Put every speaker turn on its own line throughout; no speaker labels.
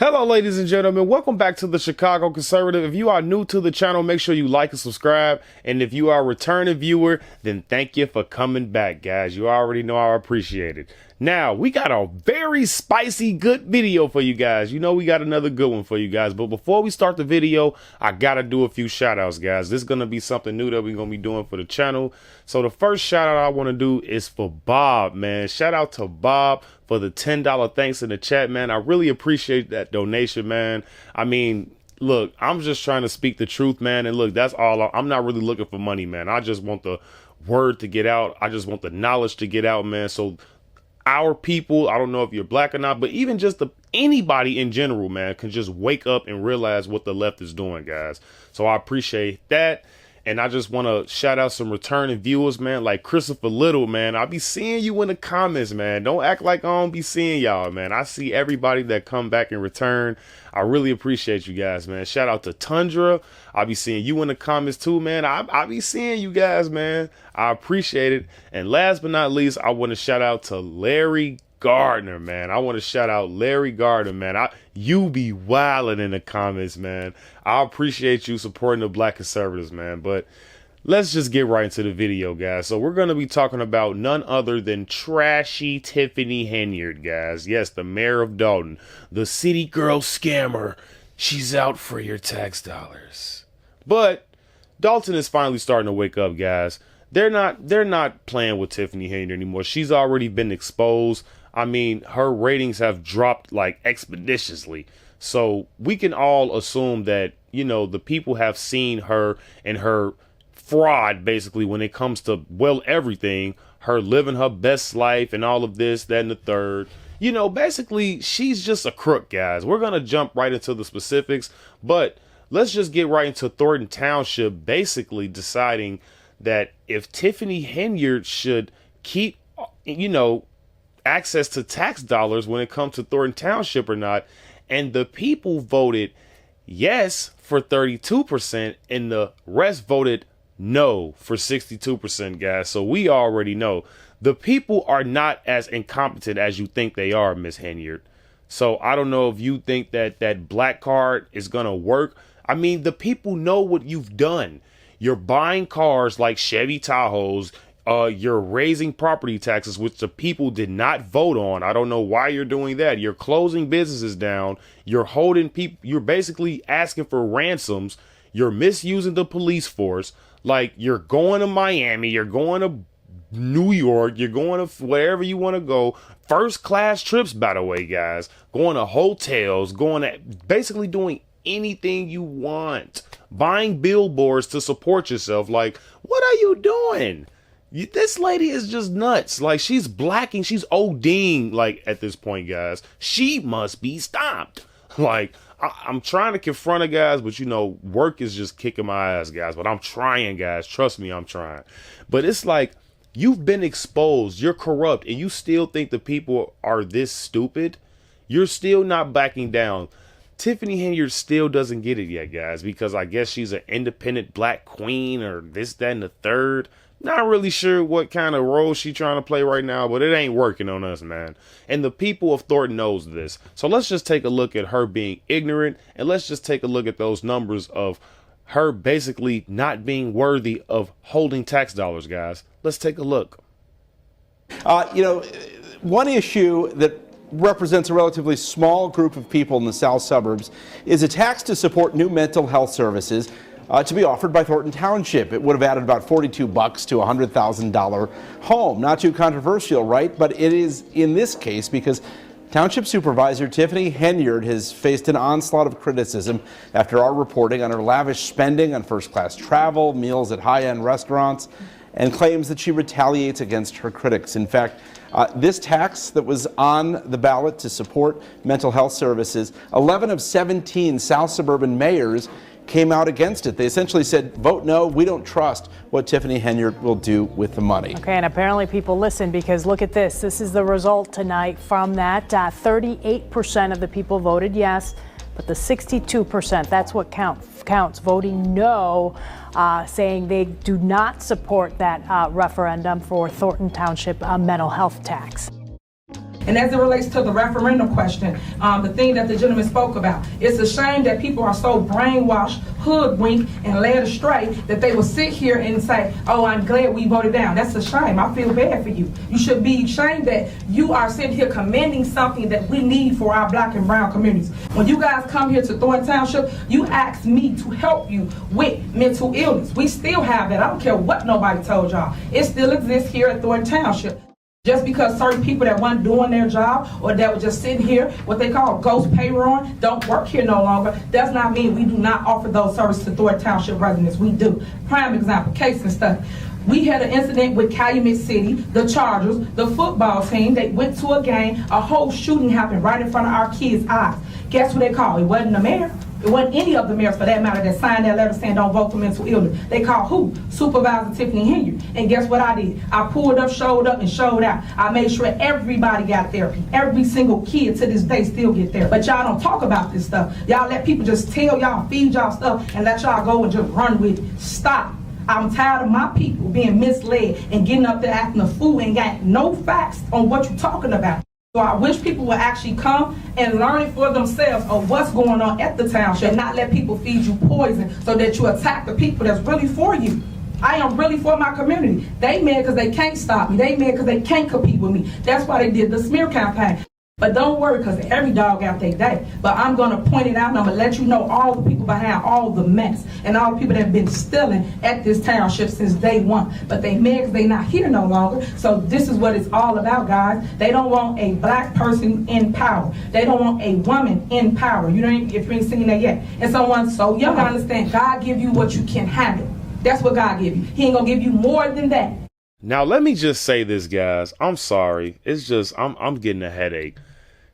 Hello, ladies and gentlemen. Welcome back to the Chicago Conservative. If you are new to the channel, make sure you like and subscribe. And if you are a returning viewer, then thank you for coming back, guys. You already know I appreciate it. Now, we got a very spicy, good video for you guys. You know we got another good one for you guys. But before we start the video, I got to do a few shout outs, guys. This is going to be something new that we're going to be doing for the channel. So the first shout out I want to do is for Bob, man. Shout out to Bob for the $10 thanks in the chat, man. I really appreciate that donation, man. I mean, look, I'm just trying to speak the truth, man. And look, that's all. I'm not really looking for money, man. I just want the word to get out. I just want the knowledge to get out, man. So our people, I don't know if you're black or not, but even just anybody in general, man, can just wake up and realize what the left is doing, guys. So I appreciate that. And I just want to shout out some returning viewers, man, like Christopher Little, man. I'll be seeing you in the comments, man. Don't act like I don't be seeing y'all, man. I see everybody that come back and return. I really appreciate you guys, man. Shout out to Tundra. I'll be seeing you in the comments too, man. I'll be seeing you guys, man. I appreciate it. And last but not least, I want to shout out to Larry Gardner, man. I want to shout out Larry Gardner, man. You be wilding in the comments, man. I appreciate you supporting the black conservatives, man. But let's just get right into the video, guys. So we're going to be talking about none other than trashy Tiffany Henyard, guys. Yes, the mayor of Dalton, the city girl scammer. She's out for your tax dollars. But Dalton is finally starting to wake up, guys. They're not playing with Tiffany Henyard anymore. She's already been exposed. I mean, her ratings have dropped like expeditiously. So we can all assume that, you know, the people have seen her and her fraud, basically, when it comes to, well, everything, her living her best life and all of this, that, and the third. You know, basically, she's just a crook, guys. We're going to jump right into the specifics, but let's just get right into Thornton Township basically deciding that if Tiffany Henyard should keep, you know, access to tax dollars when it comes to Thornton Township or not. And the people voted yes for 32% and the rest voted no for 62%, guys. So we already know the people are not as incompetent as you think they are, Miss Henyard. So I don't know if you think that that black card is going to work. I mean, the people know what you've done. You're buying cars like Chevy Tahoes. You're raising property taxes, which the people did not vote on. I don't know why you're doing that. You're closing businesses down. You're holding people. You're basically asking for ransoms. You're misusing the police force. Like, you're going to Miami. You're going to New York. You're going to wherever you want to go. First class trips, by the way, guys. Going to hotels. Going to basically doing anything you want. Buying billboards to support yourself. Like, what are you doing? This lady is just nuts. Like, she's blacking, she's ODing, like, at this point, guys. She must be stopped. Like, I'm trying to confront her, guys, but, you know, work is just kicking my ass, guys. But I'm trying, guys. Trust me, I'm trying. But it's like, you've been exposed. You're corrupt, and you still think the people are this stupid? You're still not backing down. Tiffany Henyard still doesn't get it yet, guys, because I guess she's an independent black queen or this, that, and the third. Not really sure what kind of role she's trying to play right now, but it ain't working on us, man. And the people of Thornton knows this. So let's just take a look at her being ignorant, and let's just take a look at those numbers of her basically not being worthy of holding tax dollars, guys. Let's take a look.
You know, one issue that represents a relatively small group of people in the south suburbs is a tax to support new mental health services to be offered by Thornton Township. It would have added about $42 to a $100,000 home. Not too controversial, right? But it is in this case because Township Supervisor Tiffany Henyard has faced an onslaught of criticism after our reporting on her lavish spending on first-class travel, meals at high-end restaurants, and claims that she retaliates against her critics. In fact, this tax that was on the ballot to support mental health services, 11 of 17 South suburban mayors came out against it. They essentially said, vote no, we don't trust what Tiffany Henyard will do with the money.
Okay, and apparently people listen because look at this. This is the result tonight from that. 38% of the people voted yes, but the 62%, that's what counts, voting no, saying they do not support that referendum for Thornton Township mental health tax.
And as it relates to the referendum question, the thing that the gentleman spoke about, it's a shame that people are so brainwashed, hoodwinked, and led astray that they will sit here and say, oh, I'm glad we voted down. That's a shame. I feel bad for you. You should be ashamed that you are sitting here commending something that we need for our black and brown communities. When you guys come here to Thornton Township, you asked me to help you with mental illness. We still have that. I don't care what nobody told y'all. It still exists here at Thornton Township. Just because certain people that weren't doing their job or that were just sitting here, what they call ghost payroll, don't work here no longer, does not mean we do not offer those services to Thornton Township residents. We do. Prime example, case and stuff. We had an incident with Calumet City, the Chargers, the football team. They went to a game. A whole shooting happened right in front of our kids' eyes. Guess what they called? It wasn't the mayor. It wasn't any of the mayors, for that matter, that signed that letter saying don't vote for mental illness. They called who? Supervisor Tiffany Henyard. And guess what I did? I pulled up, and showed out. I made sure everybody got therapy. Every single kid to this day still get therapy. But y'all don't talk about this stuff. Y'all let people just tell y'all, feed y'all stuff, and let y'all go and just run with it. Stop. I'm tired of my people being misled and getting up there acting a fool and got no facts on what you're talking about. So I wish people would actually come and learn it for themselves of what's going on at the township and not let people feed you poison so that you attack the people that's really for you. I am really for my community. They mad because they can't stop me. They mad because they can't compete with me. That's why they did the smear campaign. But don't worry, because every dog out their day. But I'm going to point it out and I'm going to let you know all the people behind all the mess and all the people that have been stealing at this township since day one. But they mad because they not here no longer. So this is what it's all about, guys. They don't want a black person in power. They don't want a woman in power. You know, if you ain't seen that yet. And someone so young to understand, God give you what you can handle. That's what God give you. He ain't going to give you more than that.
Now, let me just say this, guys. I'm sorry. It's just, I'm getting a headache.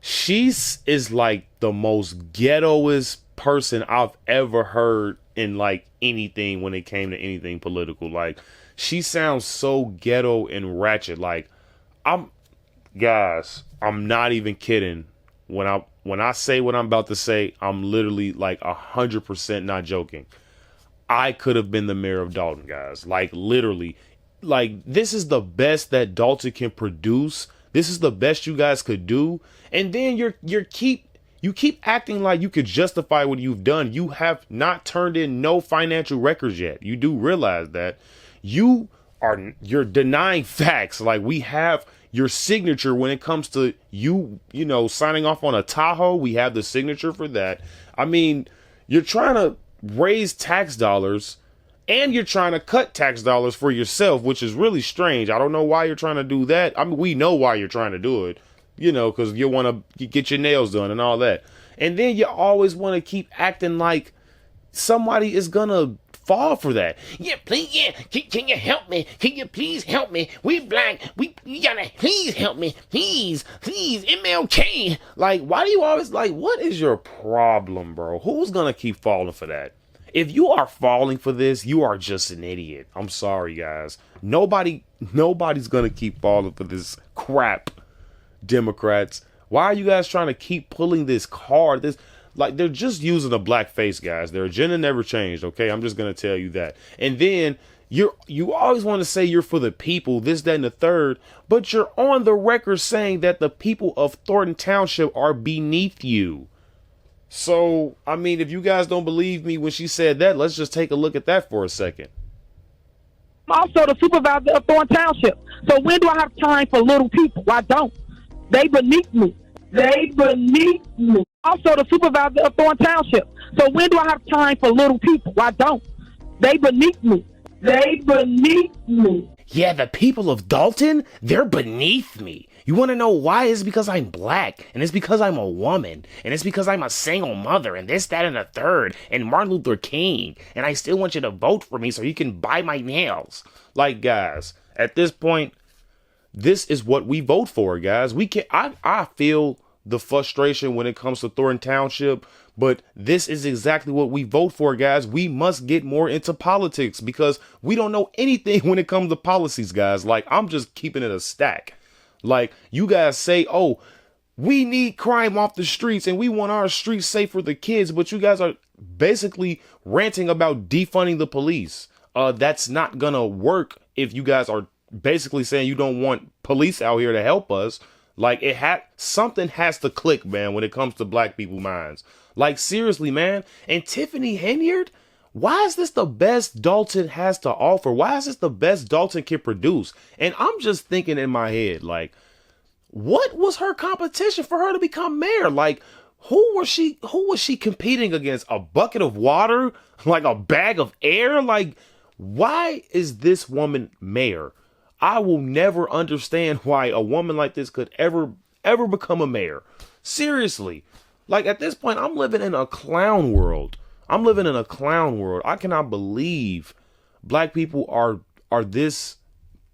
She's is like the most ghettoest person I've ever heard in like anything when it came to anything political. Like, she sounds so ghetto and ratchet. Like, guys, I'm not even kidding. When I say what I'm about to say, I'm literally like 100% not joking. I could have been the mayor of Dalton, guys. Like, literally. Like, this is the best that Dalton can produce. This is the best you guys could do. And then you keep acting like you could justify what you've done. You have not turned in no financial records yet. You do realize that you're denying facts. Like, we have your signature when it comes to you know, signing off on a Tahoe. We have the signature for that. I mean, you're trying to raise tax dollars and you're trying to cut tax dollars for yourself, which is really strange. I don't know why you're trying to do that. I mean, we know why you're trying to do it, you know, because you want to get your nails done and all that. And then you always want to keep acting like somebody is going to fall for that. Yeah, please, yeah. Can you help me? Can you please help me? We black. We gotta please help me. Please, MLK. Like, why do you always like, what is your problem, bro? Who's going to keep falling for that? If you are falling for this, you are just an idiot. I'm sorry, guys. Nobody's going to keep falling for this crap, Democrats. Why are you guys trying to keep pulling this card? Like, they're just using a black face, guys. Their agenda never changed, okay? I'm just going to tell you that. And then you always want to say you're for the people, this, that, and the third, but you're on the record saying that the people of Thornton Township are beneath you. So, I mean, if you guys don't believe me when she said that, let's just take a look at that for a second.
I'm also the supervisor of Thornton Township. So when do I have time for little people? I don't. They beneath me. They beneath me. Also the supervisor of Thornton Township. So when do I have time for little people? I don't. They beneath me. They beneath me.
Yeah, the people of Dalton, they're beneath me. You want to know why? It's because I'm black, and it's because I'm a woman, and it's because I'm a single mother, and this, that, and the third, and Martin Luther King, and I still want you to vote for me so you can buy my nails. Like, guys, at this point, this is what we vote for, guys. I feel the frustration when it comes to Thornton Township, but this is exactly what we vote for, guys. We must get more into politics because we don't know anything when it comes to policies, guys. Like, I'm just keeping it a stack. Like, you guys say, oh, we need crime off the streets and we want our streets safe for the kids, but you guys are basically ranting about defunding the police. That's not gonna work if you guys are basically saying you don't want police out here to help us. Like something has to click, man, when it comes to black people minds. Like seriously, man. And Tiffany Henyard, why is this the best Dalton has to offer? Why is this the best Dalton can produce? And I'm just thinking in my head, like, what was her competition for her to become mayor? Like, who was she competing against? A bucket of water? Like a bag of air? Like, why is this woman mayor? I will never understand why a woman like this could ever become a mayor. Seriously. Like, at this point, I'm living in a clown world. I cannot believe black people are this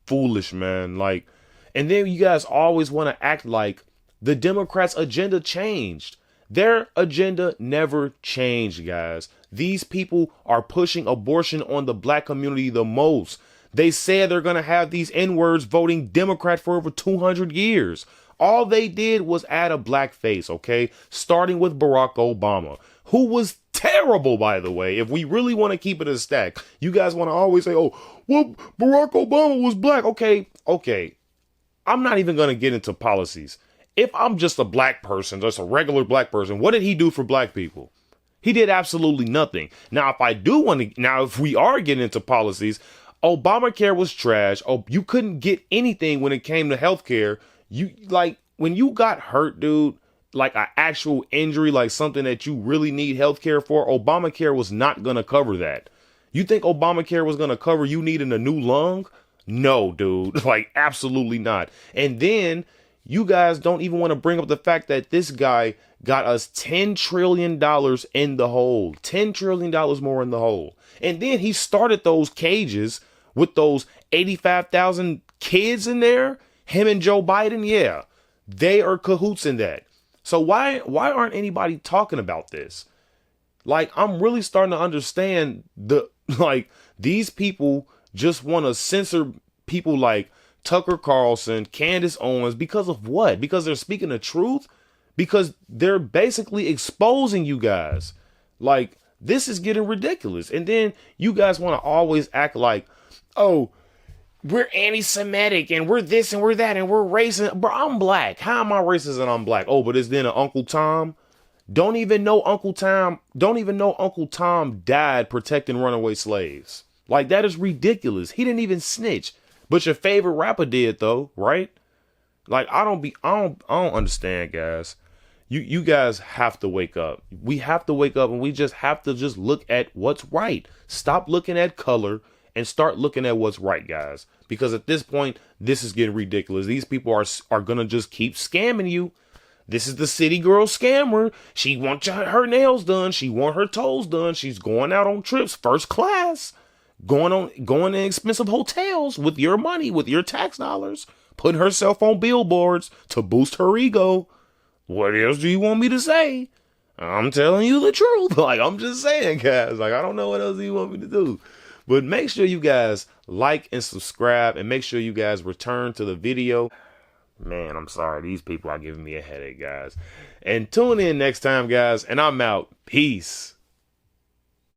foolish, man. Like, and then you guys always want to act like the Democrats' agenda changed. Their agenda never changed, guys. These people are pushing abortion on the black community the most. They said they're going to have these N-words voting Democrat for over 200 years. All they did was add a black face, okay? Starting with Barack Obama, who was terrible, by the way. If we really want to keep it a stack, you guys want to always say, oh, well, Barack Obama was black. Okay. I'm not even going to get into policies. If I'm just a black person, just a regular black person, what did he do for black people? He did absolutely nothing. Now, if we are getting into policies, Obamacare was trash. Oh, you couldn't get anything when it came to healthcare. When you got hurt, dude, like an actual injury, like something that you really need healthcare for, Obamacare was not going to cover that. You think Obamacare was going to cover you needing a new lung? No, dude, like absolutely not. And then you guys don't even want to bring up the fact that this guy got us $10 trillion in the hole, $10 trillion more in the hole. And then he started those cages with those 85,000 kids in there. Him and Joe Biden, yeah, they are cahoots in that. So why aren't anybody talking about this? Like, I'm really starting to understand these people just want to censor people like Tucker Carlson, Candace Owens, because of what? Because they're speaking the truth? Because they're basically exposing you guys. Like, this is getting ridiculous. And then you guys want to always act like, oh, we're anti-Semitic and we're this and we're that and we're racist. Bro, I'm black. How am I racist and I'm black? Oh, but it's then an Uncle Tom. Don't even know Uncle Tom died protecting runaway slaves. Like, that is ridiculous. He didn't even snitch. But your favorite rapper did, though, right? Like, I don't understand, guys. You guys have to wake up. We have to wake up, and we just have to just look at what's right. Stop looking at color and start looking at what's right, guys. Because at this point, this is getting ridiculous. These people are going to just keep scamming you. This is the city girl scammer. She wants her nails done. She wants her toes done. She's going out on trips, first class, going in expensive hotels with your money, with your tax dollars, putting herself on billboards to boost her ego. What else do you want me to say? I'm telling you the truth. Like, I'm just saying, guys. Like, I don't know what else you want me to do. But make sure you guys like and subscribe, and make sure you guys return to the video. Man, I'm sorry. These people are giving me a headache, guys. And tune in next time, guys. And I'm out. Peace.